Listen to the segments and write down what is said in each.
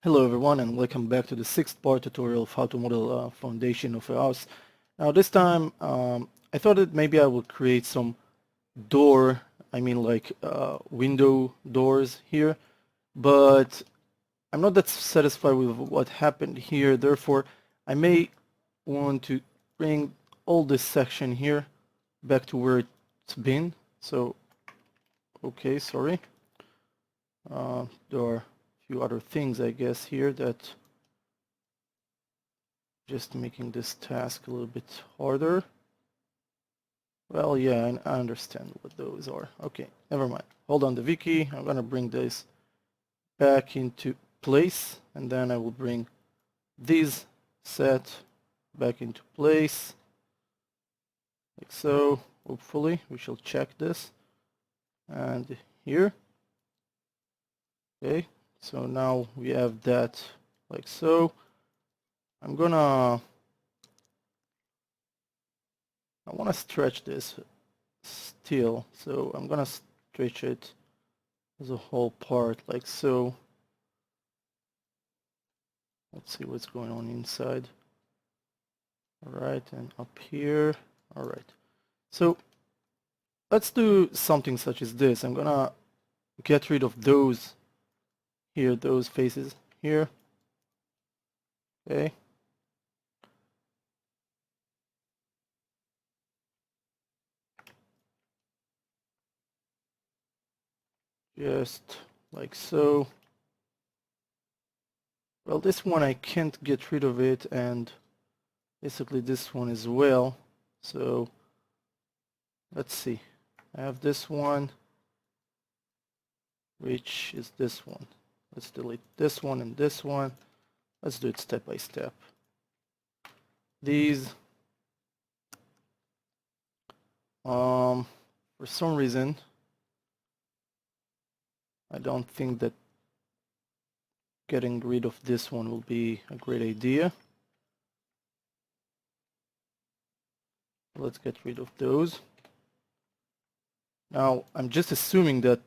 Hello everyone and welcome back to the sixth part tutorial of how to model a foundation of a house. Now this time I thought that maybe I will create some window doors here, but I'm not that satisfied with what happened here. Therefore I may want to bring all this section here back to where it's been. So okay, sorry. There are few other things I guess here that just making this task a little bit harder. Well, yeah, I understand what those are. Okay, never mind. Hold on the wiki. I'm gonna bring this back into place, and then I will bring this set back into place, like so. Hopefully, we shall check this. And here. Okay, so now we have that like so. I want to stretch this still, so I'm gonna stretch it as a whole part like so. Let's see what's going on inside. Alright, and up here. Alright, so let's do something such as this. I'm gonna get rid of those here, those faces here. Okay. Just like so. Well, this one I can't get rid of it, and basically this one as well. So let's see. I have this one, which is this one. Let's delete this one and this one. Let's do it step by step. These, for some reason, I don't think that getting rid of this one will be a great idea. Let's get rid of those. Now, I'm just assuming that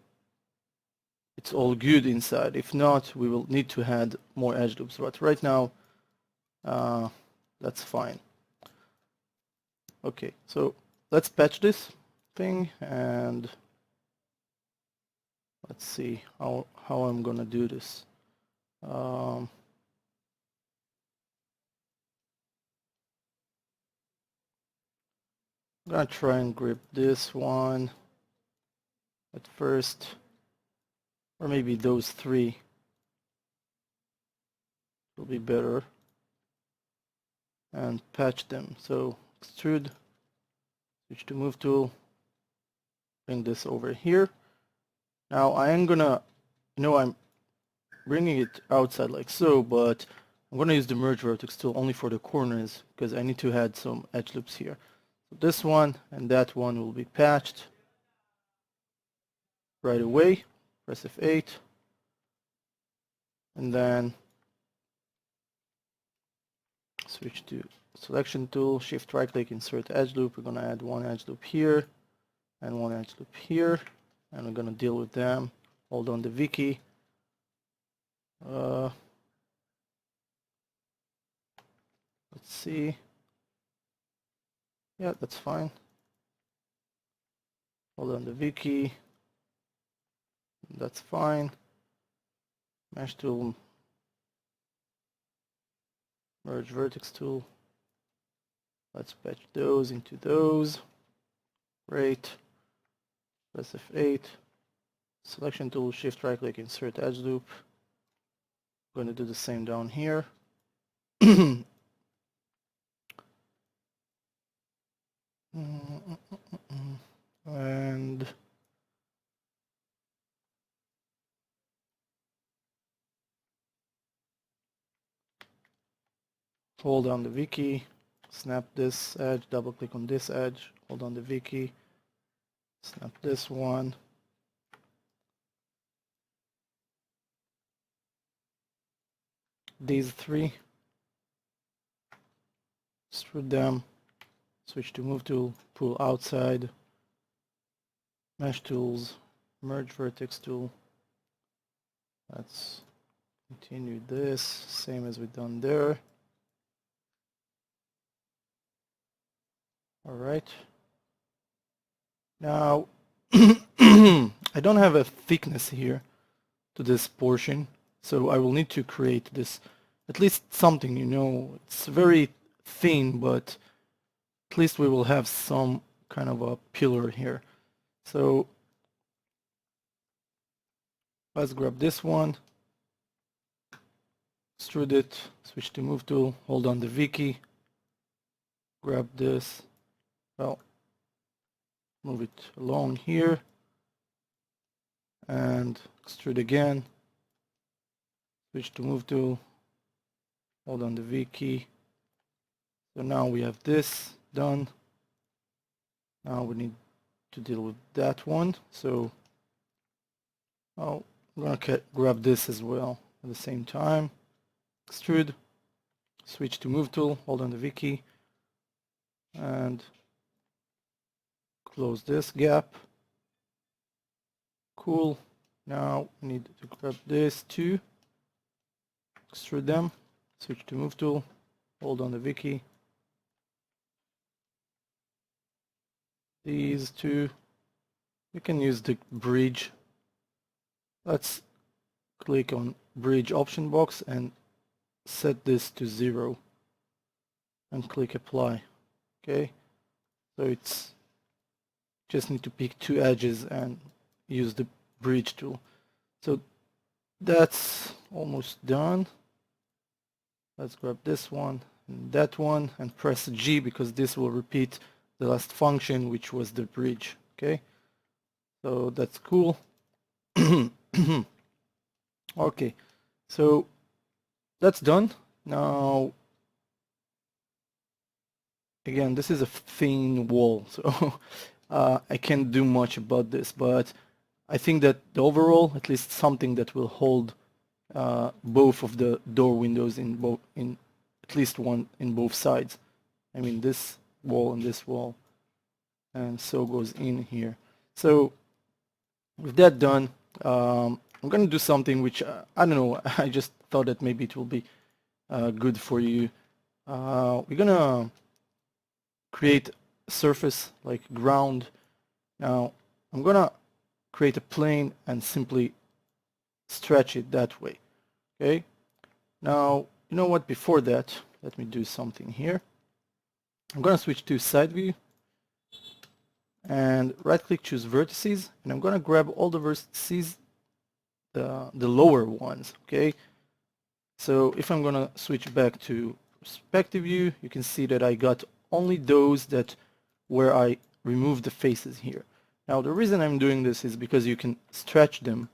it's all good inside. If not, we will need to add more edge loops, but right now, that's fine. Okay, so let's patch this thing, and let's see how I'm gonna do this. I'm gonna try and grip this one at first, or maybe those three will be better, and patch them. So extrude, switch to move tool, bring this over here. Now I am gonna, I'm bringing it outside like so, but I'm gonna use the merge vertex tool only for the corners because I need to add some edge loops here. So this one and that one will be patched right away. Press F8, and then switch to selection tool, shift right click, insert edge loop. We're gonna add one edge loop here and one edge loop here, and we're gonna deal with them. Hold on the V key. Let's see. Yeah, that's fine. Hold on the V key. That's fine. Mesh tool, merge vertex tool. Let's patch those into those. Great. Press F8. Selection tool, shift right click, insert edge loop. I'm going to do the same down here. And hold down the V key, snap this edge, double click on this edge, hold on the V key, snap this one. These three, extrude them, switch to move tool, pull outside, mesh tools, merge vertex tool. Let's Continue this, same as we've done there. All right. Now, I don't have a thickness here to this portion, so I will need to create this, at least something, you know, it's very thin, but at least we will have some kind of a pillar here. So let's grab this one, extrude it, switch to move tool, hold on the V key, grab this, well, move it along here, and extrude again, switch to move tool, hold on the V key. So now we have this done. Now we need to deal with that one. So I'm gonna grab this as well at the same time. Extrude, switch to move tool, hold on the V key, and close this gap. Cool. Now we need to grab this too. Extrude them, switch to move tool, hold on the V key. These two, you can use the bridge. Let's click on bridge option box and set this to 0 and click apply. Okay, so it's just need to pick two edges and use the bridge tool. So that's almost done. Let's grab this one and that one and press G because this will repeat the last function, which was the bridge. Okay, so that's cool. Okay, so that's done. Now again, this is a thin wall, so I can't do much about this, but I think that the overall, at least something that will hold both of the door windows in at least one in both sides. I mean this wall and this wall, and so goes in here. So with that done, I'm gonna do something which I don't know. I just thought that maybe it will be good for you. We're gonna create a surface like ground. Now I'm gonna create a plane and simply stretch it that way. Okay. Now you know what? Before that, let me do something here. I'm gonna switch to side view and right click, choose vertices, and I'm gonna grab all the vertices, the lower ones. Okay, so if I'm gonna switch back to perspective view, you can see that I got only those that where I removed the faces here. Now the reason I'm doing this is because you can stretch them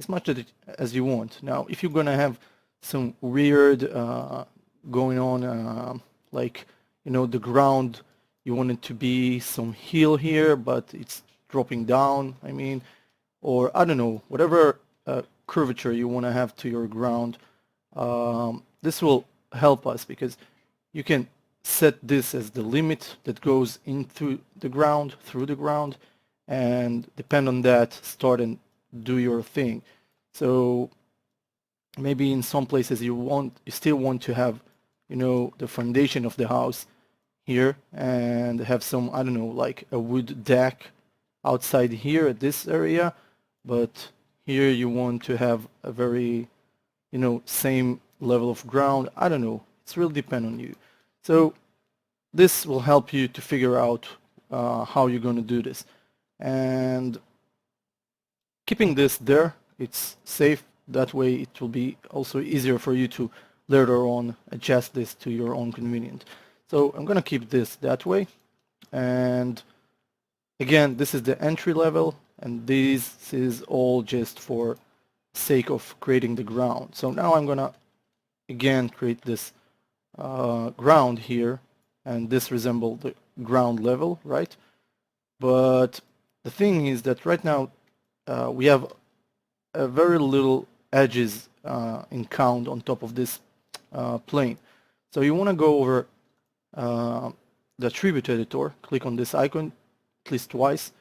as much as you want. Now if you're gonna have some weird going on, like you know the ground, you want it to be some hill here, but it's dropping down, I mean, or I don't know, whatever curvature you want to have to your ground, this will help us because you can set this as the limit that goes into the ground, through the ground, and depend on that, start and do your thing. So maybe in some places you still want to have, you know, the foundation of the house here and have some, I don't know, like a wood deck outside here at this area, but here you want to have a very, you know, same level of ground. I don't know, it's really depend on you. So this will help you to figure out how you're going to do this, and keeping this there, it's safe. That way it will be also easier for you to later on adjust this to your own convenience. So I'm going to keep this that way, and again, this is the entry level, and this is all just for sake of creating the ground. So now I'm going to again create this ground here, and this resembles the ground level, right? But the thing is that right now we have a very little edges in count on top of this plane. So you want to go over the attribute editor, click on this icon at least twice,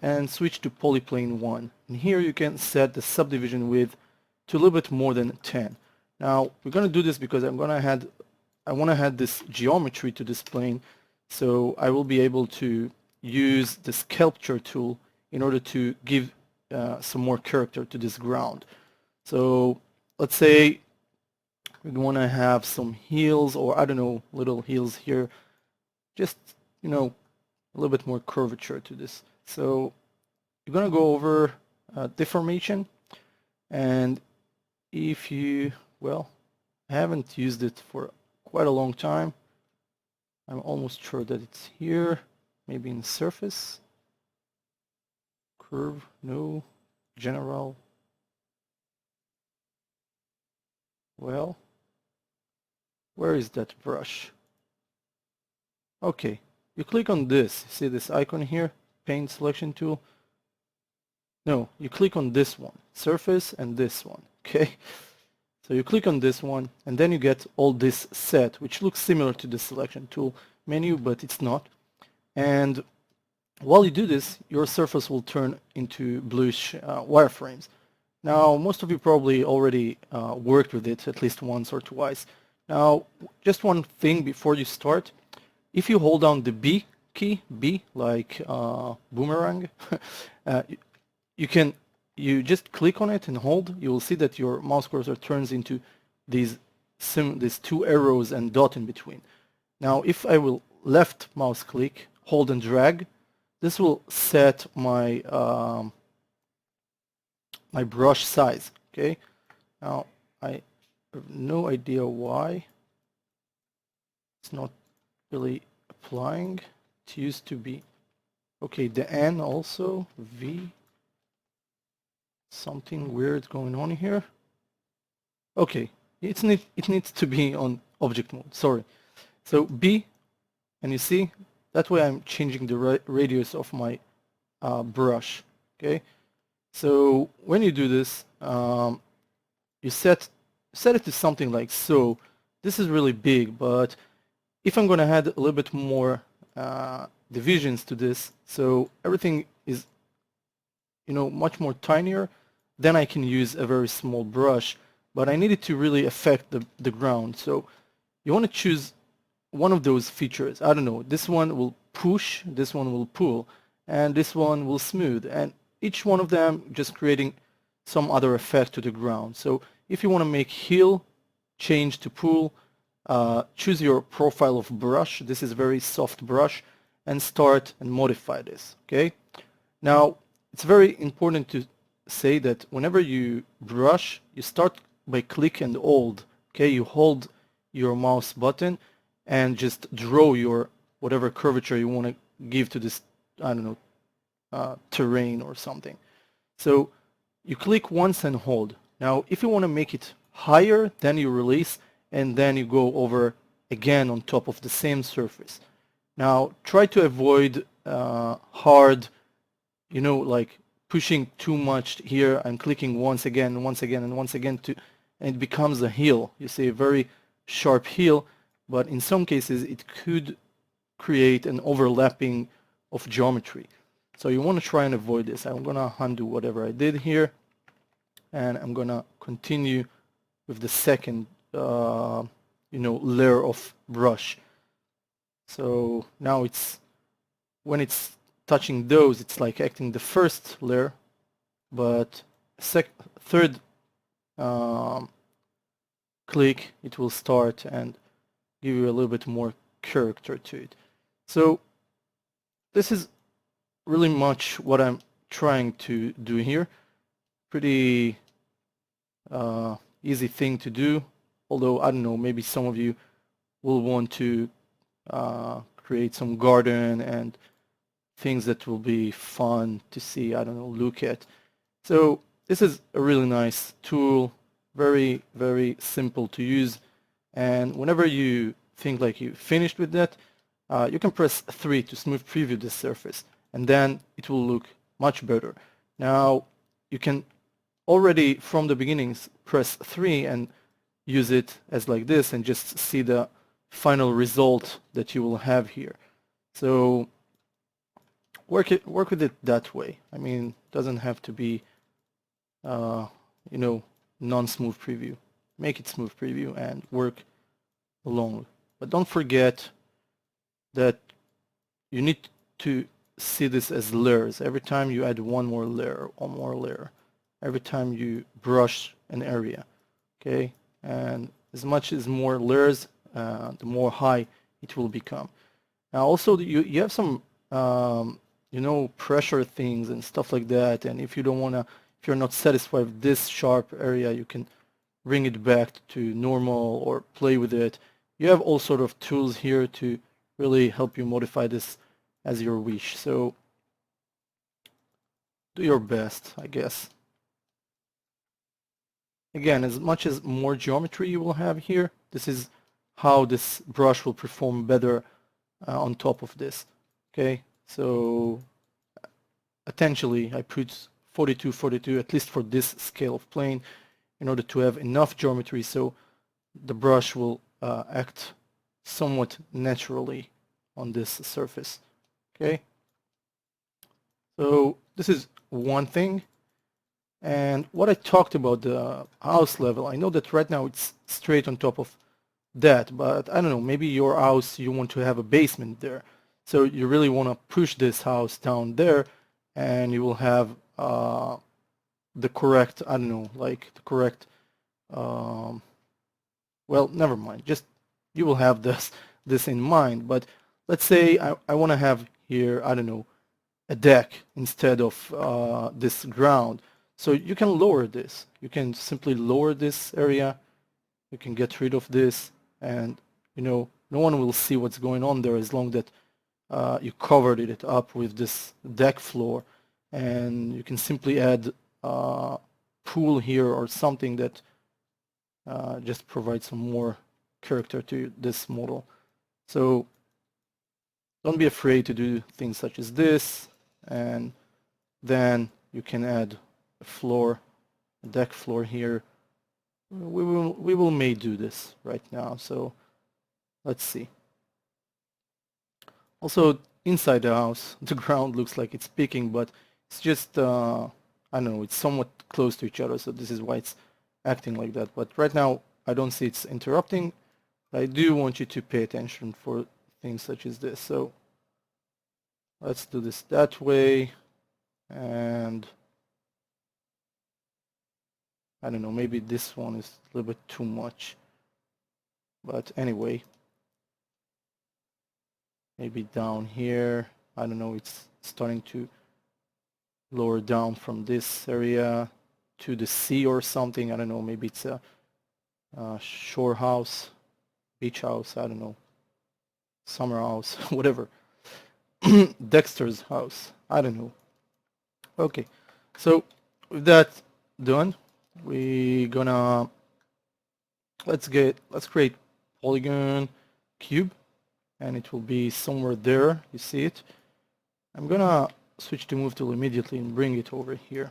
and switch to polyplane 1. And here you can set the subdivision width to a little bit more than 10. Now we're going to do this because I want to add this geometry to this plane, so I will be able to use the sculpture tool in order to give some more character to this ground. So let's say we want to have some hills, or I don't know, little hills here, just, you know, a little bit more curvature to this. So you're going to go over deformation, and if you, well, I haven't used it for quite a long time. I'm almost sure that it's here, maybe in surface, curve, no, general. Well, where is that brush? Okay, you click on this, see this icon here, paint selection tool. No, you click on this one, surface, and this one, okay? So you click on this one, and then you get all this set, which looks similar to the selection tool menu, but it's not. And while you do this, your surface will turn into bluish wireframes. Now, most of you probably already worked with it at least once or twice. Now, just one thing before you start. If you hold down the B key, B like boomerang, you just click on it and hold. You will see that your mouse cursor turns into these two arrows and dot in between. Now, if I will left mouse click, hold and drag, this will set my my brush size. Okay. Now I have no idea why it's not really applying. It used to be. Okay, the N also, V. Something weird going on here. Okay, it needs to be on object mode, sorry. So B, and you see, that way I'm changing the radius of my brush, okay? So when you do this, you set it to something like so. This is really big, but if I'm going to add a little bit more divisions to this, so everything is, you know, much more tinier, then I can use a very small brush, but I need it to really affect the ground. So you want to choose one of those features. I don't know, this one will push, this one will pull, and this one will smooth, and each one of them just creating some other effect to the ground. So if you want to make heel, change to pull, choose your profile of brush. This is a very soft brush, and start and modify this, okay? Now, it's very important to say that whenever you brush, you start by click and hold, okay? You hold your mouse button and just draw your whatever curvature you want to give to this, I don't know, terrain or something. So you click once and hold. Now, if you want to make it higher, then you release, and then you go over again on top of the same surface. Now, try to avoid hard, you know, like pushing too much here and clicking once again, and once again, and once again, and it becomes a heel. You see a very sharp heel, but in some cases it could create an overlapping of geometry. So you want to try and avoid this. I'm going to undo whatever I did here, and I'm going to continue with the second you know, layer of brush. So now it's, when it's touching those, it's like acting the first layer, but third click, it will start and give you a little bit more character to it. So this is really much what I'm trying to do here. Pretty easy thing to do, although I don't know, maybe some of you will want to create some garden and things that will be fun to see, I don't know, look at. So this is a really nice tool, very, very simple to use, and whenever you think like you finished with that, you can press 3 to smooth preview the surface, and then it will look much better. Now you can already from the beginnings press 3 and use it as like this and just see the final result that you will have here. So work with it that way. I mean, it doesn't have to be you know, non-smooth preview. make it smooth preview and work along. But don't forget that you need to see this as layers. Every time you add one more layer, every time you brush an area, okay? And as much as more layers, the more high it will become. Now also you have some you know, pressure things and stuff like that, and if you're not satisfied with this sharp area, you can bring it back to normal or play with it. You have all sort of tools here to really help you modify this as your wish. So do your best, I guess. Again, as much as more geometry you will have here, this is how this brush will perform better on top of this. Okay, so potentially I put 42, 42, at least for this scale of plane, in order to have enough geometry so the brush will act somewhat naturally on this surface. Okay, so this is one thing. And what I talked about the house level, I know that right now it's straight on top of that, but I don't know, maybe your house, you want to have a basement there. So you really want to push this house down there, and you will have the correct, I don't know, like the correct, well, never mind, just you will have this in mind. But let's say I want to have here, I don't know, a deck instead of this ground. So you can lower this. You can simply lower this area. You can get rid of this, and you know, no one will see what's going on there as long that you covered it up with this deck floor. And you can simply add pool here or something that just provides some more character to this model. So don't be afraid to do things such as this, and then you can add a floor, a deck floor here. We may do this right now, so let's see. Also, inside the house, the ground looks like it's peaking, but it's just, I don't know, it's somewhat close to each other, so this is why it's acting like that. But right now, I don't see it's interrupting. I do want you to pay attention for things such as this. So let's do this that way, and I don't know, maybe this one is a little bit too much. But anyway, maybe down here, I don't know, it's starting to lower down from this area to the sea or something. I don't know, maybe it's a shore house, beach house, I don't know, summer house, whatever. Dexter's house, I don't know. Okay, so with that done, we're gonna let's create polygon cube, and it will be somewhere there. You see it. I'm gonna switch to move tool immediately and bring it over here.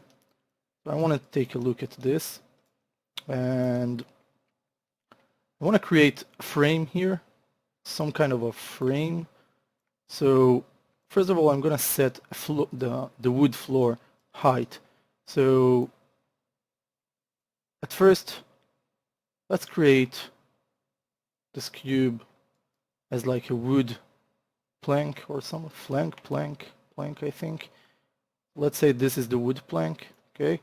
So I want to take a look at this, and I want to create a frame here, some kind of a frame. So first of all, I'm gonna set the wood floor height. So at first, let's create this cube as like a wood plank or some plank, I think. Let's say this is the wood plank, okay?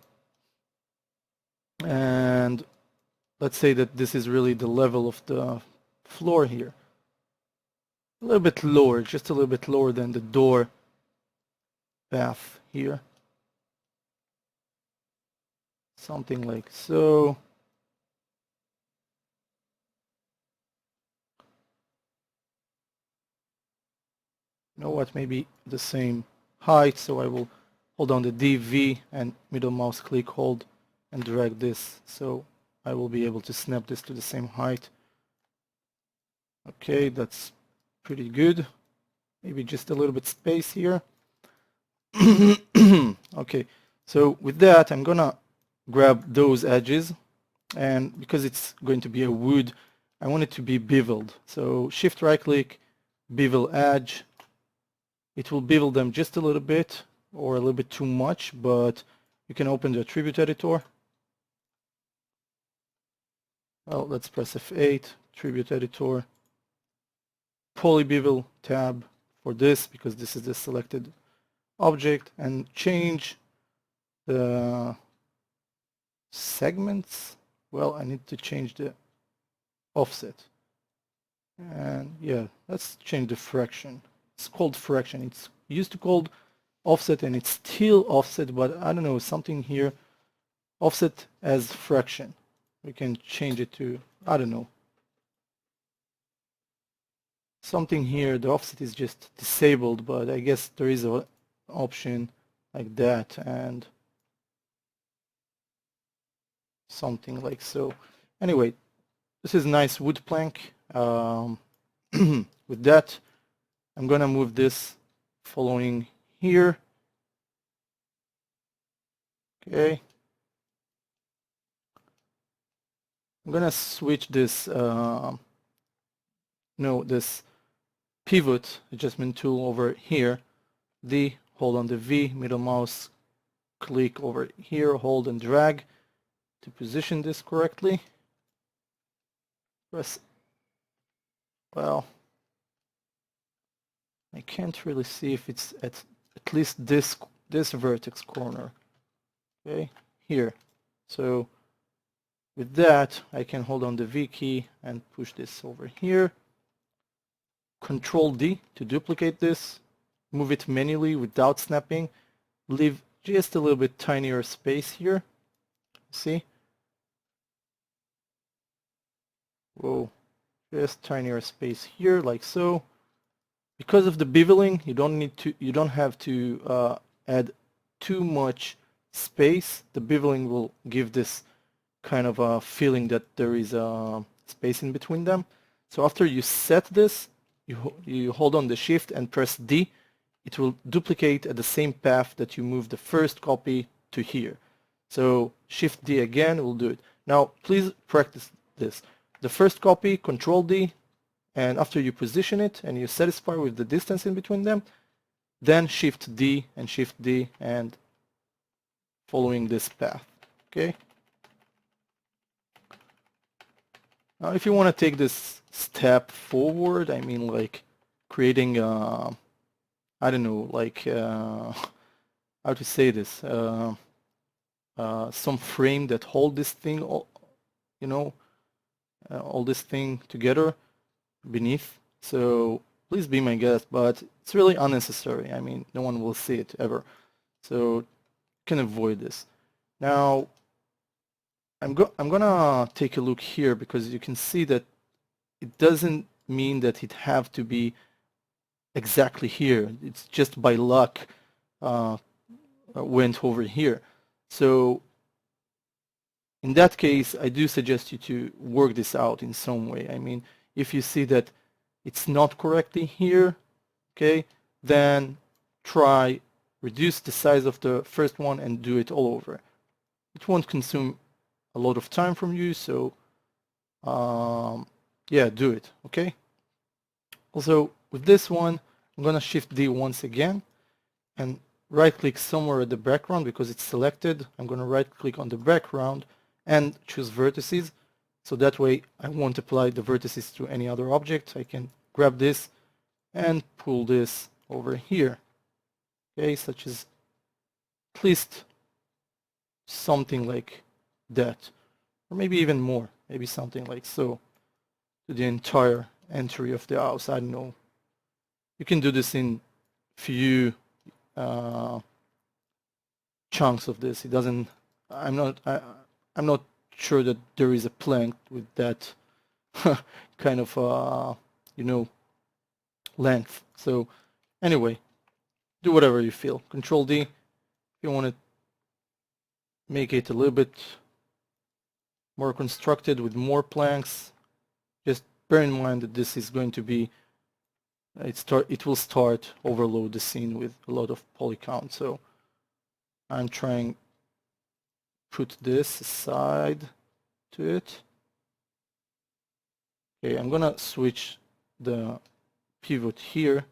And let's say that this is really the level of the floor here. A little bit lower, just a little bit lower than the door path here. Something like so. You know what, maybe the same height, so I will hold down the DV and middle mouse click, hold and drag this, so I will be able to snap this to the same height. Okay, that's pretty good. Maybe just a little bit space here. Okay, so with that, I'm gonna grab those edges, and because it's going to be a wood, I want it to be beveled. So shift right click, bevel edge. It will bevel them just a little bit or a little bit too much, but you can open the attribute editor. Well, let's press F8, Tribute Editor, Polybevel tab for this because this is the selected object, and change the segments. Well, I need to change the offset. And yeah, let's change the fraction. It's called fraction. It's used to called offset and it's still offset, but I don't know, something here. Offset as fraction. We can change it to, I don't know. Something here, the offset is just disabled, but I guess there is an option like that and something like so. Anyway, this is a nice wood plank. With that, I'm gonna move this following here. Okay. I'm gonna switch this, this pivot adjustment tool over here. Hold on the V, middle mouse, click over here, hold and drag to position this correctly. Press, well, I can't really see if it's at least this vertex corner. Okay, here. So with that, I can hold on the V key and push this over here. Control D to duplicate this. Move it manually without snapping. Leave just a little bit tinier space here. See? Whoa. Just tinier space here, like so. Because of the beveling, you don't have to add too much space. The beveling will give this kind of a feeling that there is a space in between them. So after you set this, you hold on the shift and press D. It will duplicate at the same path that you move the first copy to here. So shift D again will do it. Now please practice this. The first copy, Control D, and after you position it and you're satisfied with the distance in between them, then shift D and shift D and following this path. Okay. Now if you want to take this step forward, I mean like creating I don't know, like how to say this, some frame that hold this thing, all this thing together beneath. So please be my guest, but it's really unnecessary. I mean, no one will see it ever. So you can avoid this. Now, I'm gonna take a look here because you can see that it doesn't mean that it have to be exactly here. It's just by luck went over here. So in that case, I do suggest you to work this out in some way. I mean, if you see that it's not correctly here, okay, then try reduce the size of the first one and do it all over. It won't consume a lot of time from you, so yeah, do it, okay? Also, with this one, I'm gonna shift D once again and right click somewhere at the background because it's selected. I'm gonna right click on the background and choose vertices. So that way I won't apply the vertices to any other object. I can grab this and pull this over here. Okay, such as at least something like that. Or maybe even more. Maybe something like so to the entire entry of the house. I don't know. You can do this in few chunks of this. It doesn't. I'm not sure that there is a plank with that kind of length. So anyway, do whatever you feel. Control D if you want to make it a little bit more constructed with more planks. Just bear in mind that this is going to be it will start overload the scene with a lot of poly count. So I'm trying put this aside to it. Okay, I'm gonna switch the pivot here.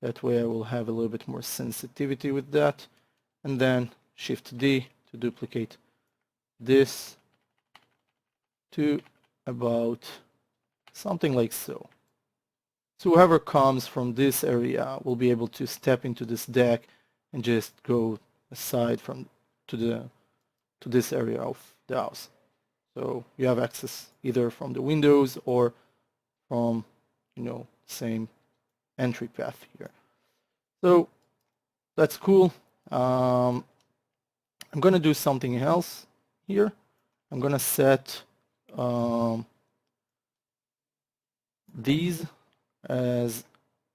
That way I will have a little bit more sensitivity with that. And then Shift D to duplicate this to about something like so. So whoever comes from this area will be able to step into this deck and just go aside from to this area of the house. So you have access either from the windows or from, same entry path here. So that's cool. I'm gonna do something else here. I'm gonna set these as,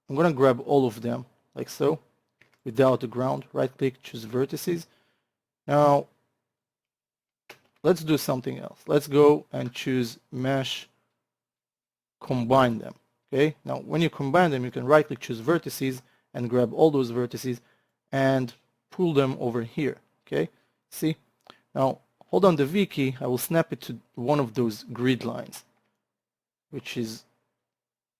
I'm gonna grab all of them like so without the ground. Right click, choose vertices. Now let's do something else. Let's go and choose mesh, combine them. Okay, now when you combine them, you can right click, choose vertices, and grab all those vertices and pull them over here. Okay, see? Now hold on the V key, I will snap it to one of those grid lines, which is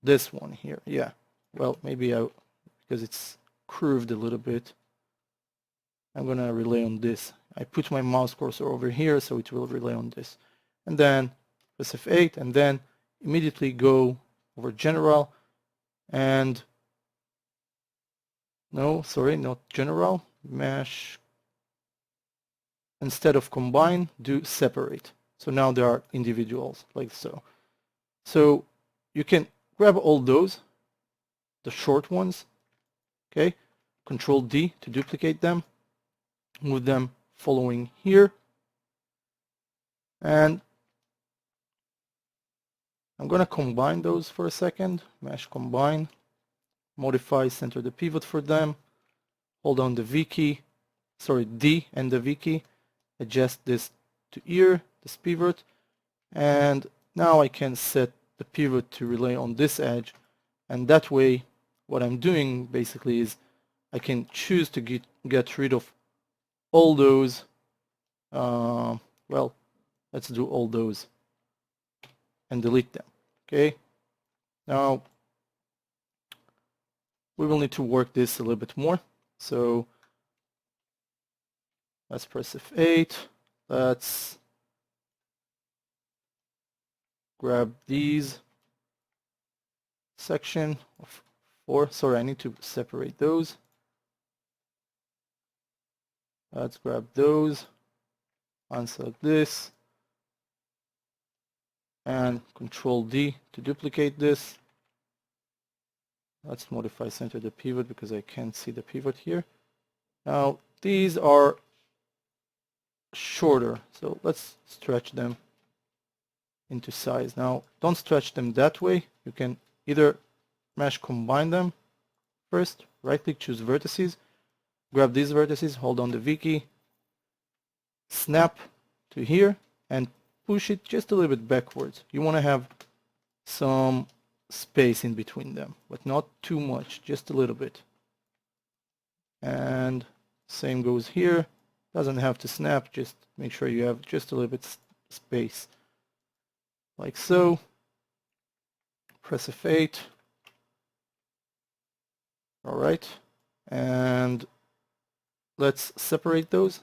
this one here. Yeah, well, maybe because it's curved a little bit, I'm gonna rely on this. I put my mouse cursor over here, so it will rely on this. And then press F8, and then immediately go over general, and no, sorry, not general, mesh. Instead of combine, do separate. So now they are individuals, like so. So you can grab all those, the short ones, okay? Control D to duplicate them, move them following here, and I'm gonna combine those for a second. Mesh combine, modify, center the pivot for them, hold on the V key, sorry, D and the V key, adjust this to here, this pivot, and now I can set the pivot to rely on this edge, and that way what I'm doing basically is I can choose to get rid of all those, well, let's do all those and delete them. Okay, now we will need to work this a little bit more, so let's press F8, let's grab these section of 4, sorry, I need to separate those. Let's grab those, unselect this, and Control D to duplicate this. Let's modify center the pivot because I can't see the pivot here. Now these are shorter, so let's stretch them into size. Now don't stretch them that way. You can either mesh combine them first, right click, choose vertices, grab these vertices, hold on the V key, snap to here, and push it just a little bit backwards. You want to have some space in between them, but not too much, just a little bit. And same goes here. Doesn't have to snap, just make sure you have just a little bit space. Like so. Press F8. All right. And let's separate those.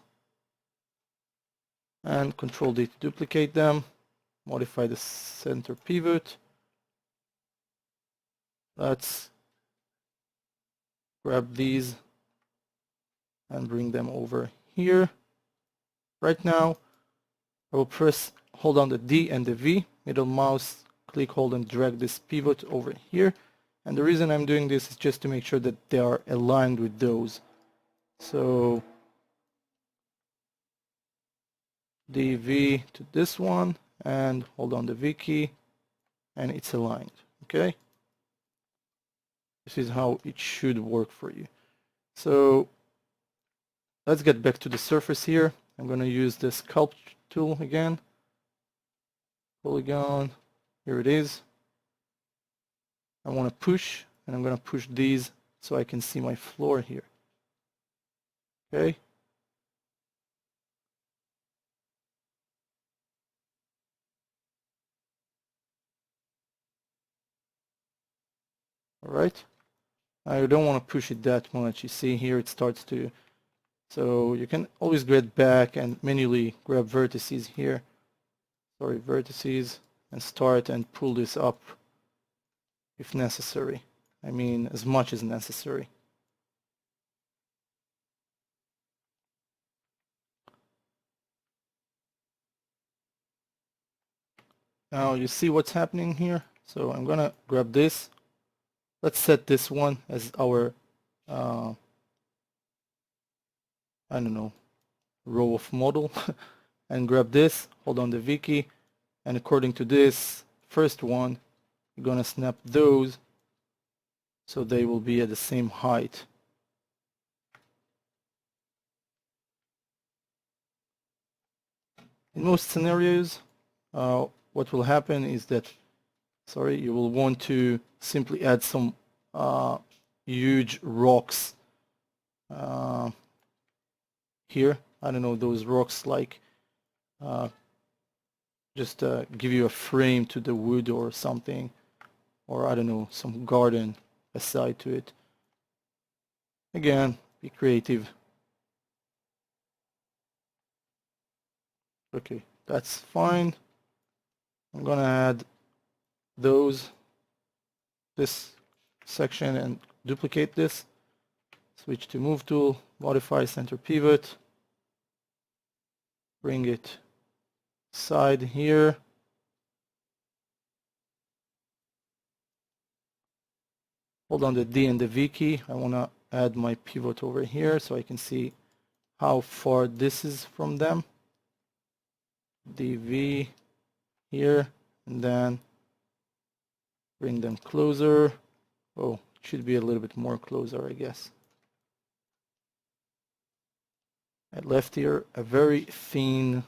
And Control D to duplicate them. Modify the center pivot. Let's grab these and bring them over here. Right now, I will hold on the D and the V, middle mouse, click, hold, and drag this pivot over here. And the reason I'm doing this is just to make sure that they are aligned with those. So DV to this one, and hold on the V key, and it's aligned. Okay. This is how it should work for you. So let's get back to the surface here. I'm going to use the Sculpt tool again. Polygon, here it is. I want to push, and I'm going to push these so I can see my floor here. Okay. All right. I don't want to push it that much. You see here it starts to, so you can always get back and manually grab vertices here. Sorry, vertices, and start and pull this up if necessary. I mean, as much as necessary. Now you see what's happening here. So I'm gonna grab this. Let's set this one as our, I don't know, row of model and grab this, hold on the V key, and according to this first one, you're gonna snap those so they will be at the same height. In most scenarios, what will happen is that, you will want to simply add some huge rocks here. I don't know, those rocks like just give you a frame to the wood or something, or I don't know, some garden aside to it. Again, be creative. Okay, that's fine. I'm gonna add this section and duplicate this. Switch to move tool, modify center pivot, bring it side here. Hold on the D and the V key. I want to add my pivot over here so I can see how far this is from them. DV here, and then bring them closer. Oh, it should be a little bit more closer, I guess. I left here a very thin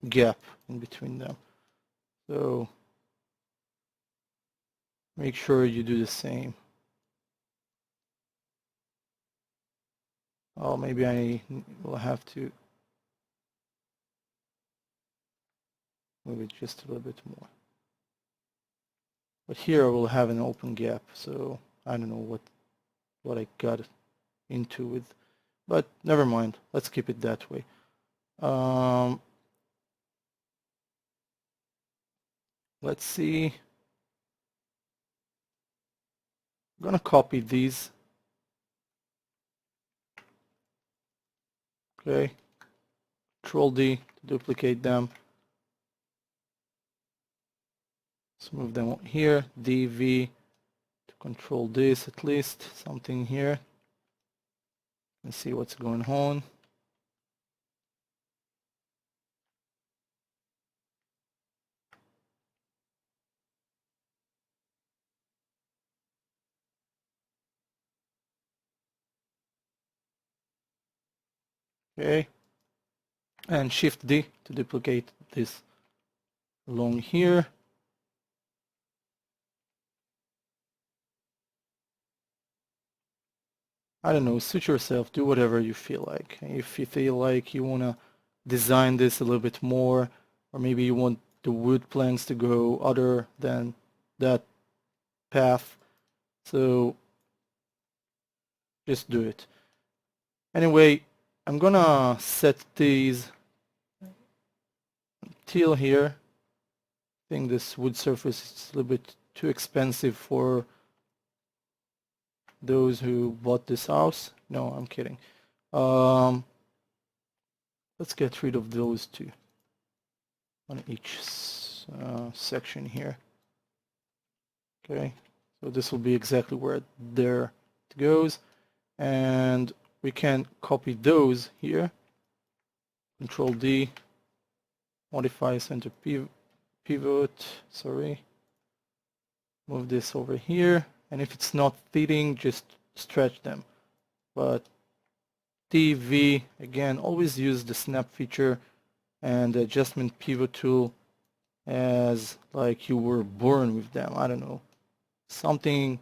gap in between them. So make sure you do the same. Oh, maybe I will have to move it just a little bit more. But here I will have an open gap, so I don't know what I got into with, but never mind. Let's keep it that way. Let's see. I'm gonna copy these. Okay. Control D to duplicate them. Let's move them here. DV to control this at least. Something here. And see what's going on. Okay. And Shift D to duplicate this along here. I don't know, suit yourself, do whatever you feel like. If you feel like you want to design this a little bit more, or maybe you want the wood planks to go other than that path, so just do it. Anyway, I'm gonna set these till here. I think this wood surface is a little bit too expensive for those who bought this house. No, I'm kidding. Let's get rid of those two on each section here. Okay, so this will be exactly where there it goes, and we can copy those here. Control D, modify center pivot, sorry. Move this over here, and if it's not fitting, just stretch them. But TV, again, always use the snap feature and the adjustment pivot tool as like you were born with them. I don't know, something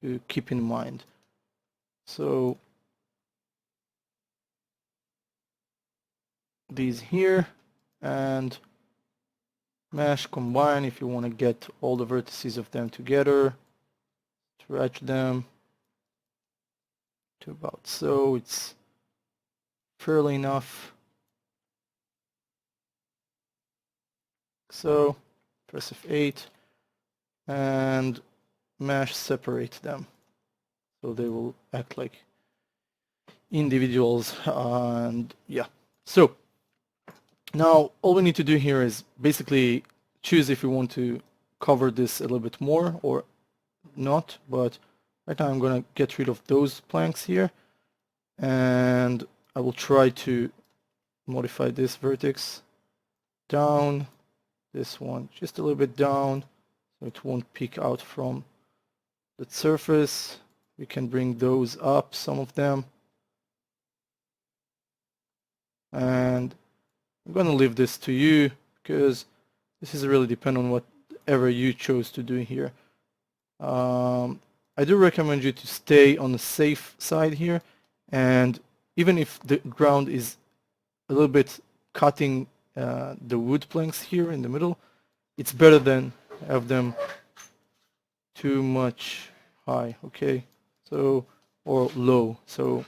to keep in mind. So these here, and mesh combine if you want to get all the vertices of them together. Stretch them to about so. It's fairly enough. so. Press F8 and mesh separate them so they will act like individuals. And yeah, so now all we need to do here is basically choose if we want to cover this a little bit more or not, but right now I'm gonna get rid of those planks here, and I will try to modify this vertex down, this one just a little bit down so it won't peek out from the surface. We can bring those up, some of them, and I'm gonna leave this to you because this is really depend on whatever you chose to do here. I do recommend you to stay on the safe side here, and even if the ground is a little bit cutting the wood planks here in the middle, it's better than have them too much high, okay? So, or low, so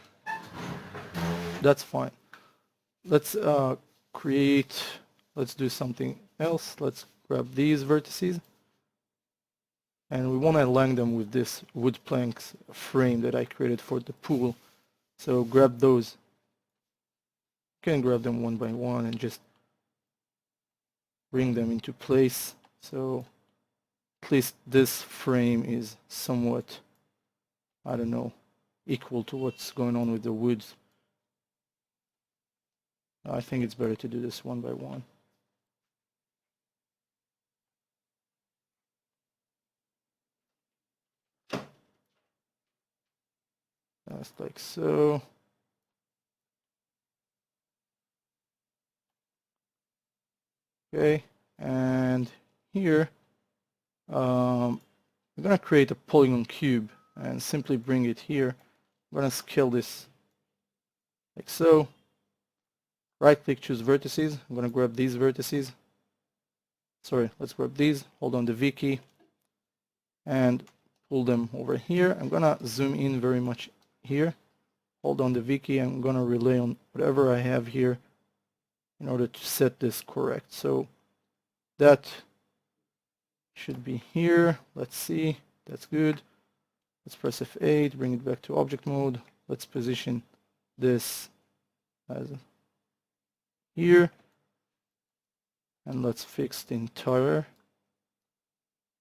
that's fine. Let's let's do something else. Let's grab these vertices, and we want to align them with this wood planks frame that I created for the pool. So grab those. You can grab them one by one and just bring them into place. So at least this frame is somewhat, I don't know, equal to what's going on with the woods. I think it's better to do this one by one. Just like so. Okay, and here I'm gonna create a polygon cube and simply bring it here. I'm gonna scale this like so. Right click, choose vertices. I'm gonna grab these vertices. Sorry, let's grab these. Hold on the V key and pull them over here. I'm gonna zoom in very much here. Hold on the V key. I'm gonna relay on whatever I have here in order to set this correct. So that should be here. Let's see. That's good. Let's press F8, bring it back to object mode. Let's position this as here. And let's fix the entire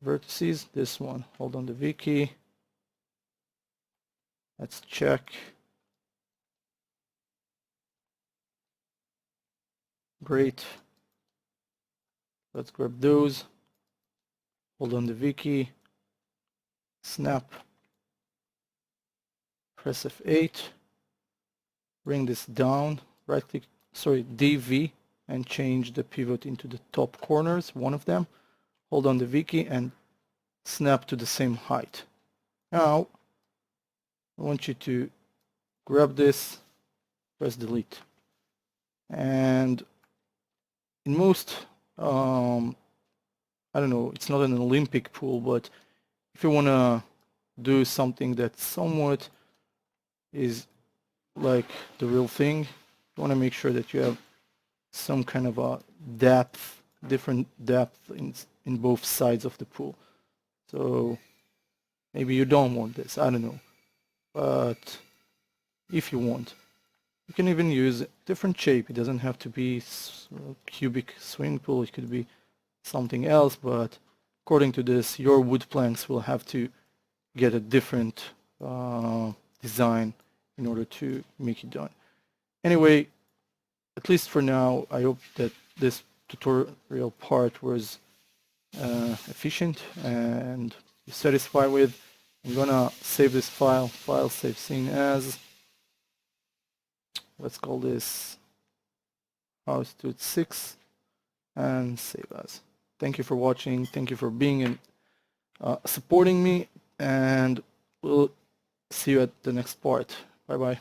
vertices. This one, hold on the V key. Let's check. Great. Let's grab those. Hold on the V key. Snap. Press F8. Bring this down. Right click, sorry, DV, and change the pivot into the top corners, one of them. Hold on the V key and snap to the same height. Now, I want you to grab this, press delete. And in most, I don't know, it's not an Olympic pool, but if you want to do something that somewhat is like the real thing, you want to make sure that you have some kind of a depth, different depth in both sides of the pool. So maybe you don't want this, I don't know. But if you want, you can even use different shape. It doesn't have to be a cubic swimming pool. It could be something else, but according to this, your wood planks will have to get a different design in order to make it done. Anyway, at least for now, I hope that this tutorial part was efficient and you're satisfied with. I'm gonna save this file save scene as, let's call this house to 6 and save as. Thank you for watching. Thank you for being and supporting me, and we'll see you at the next part. Bye bye.